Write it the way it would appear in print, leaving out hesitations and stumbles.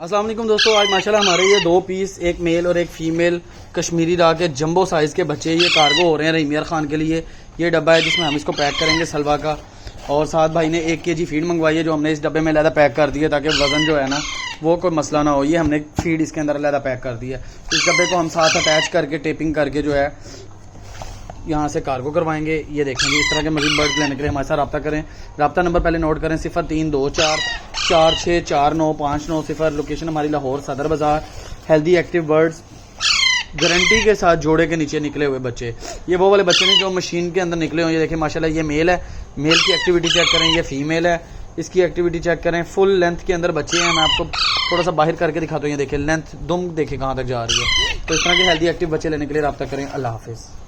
अस्सलाम वालेकुम दोस्तों, आज माशाल्लाह हमारे ये 2 पीस, एक मेल और एक फीमेल कश्मीरी राह के जंबो साइज़ के बच्चे ये कार्गो हो रहे हैं रहीमियर खान के लिए। ये डब्बा है जिसमें हम इसको पैक करेंगे सलवा का, और साथ भाई ने 1 kg फीड मंगवाई है जो हमने इस डब्बे में लहदा पैक कर दिया ताकि वज़न जो है ना वो कोई मसला ना हो। ये हमने फीड इसके अंदर लहदा पैक कर दिया। इस डब्बे को हम साथ अटैच करके टेपिंग करके जो है यहाँ से कार्गो करवाएंगे। ये देखेंगे इस तरह के मजीद बर्ड लेने के लिए हमारे साथ रब्ता करें। रब्ता नंबर पहले नोट करें 0324464950। लोकेशन हमारी लाहौर सदर बाज़ार। हेल्दी एक्टिव बर्ड्स गारंटी के साथ जोड़े के नीचे निकले हुए बच्चे। ये वो वाले बच्चे नहीं जो मशीन के अंदर निकले हुए। ये देखें माशाल्लाह ये मेल है, मेल की एक्टिविटी चेक करें। ये फीमेल है, इसकी एक्टिविटी चेक करें। फुल लेंथ के अंदर बच्चे हैं। मैं आपको थोड़ा सा बाहर करके दिखाता हूँ। ये देखें लेंथ दुम देखें कहाँ तक जा रही है। तो इस तरह के हेल्दी एक्टिव बच्चे लेने के लिए रब्ता करें। अल्लाह हाफिज़।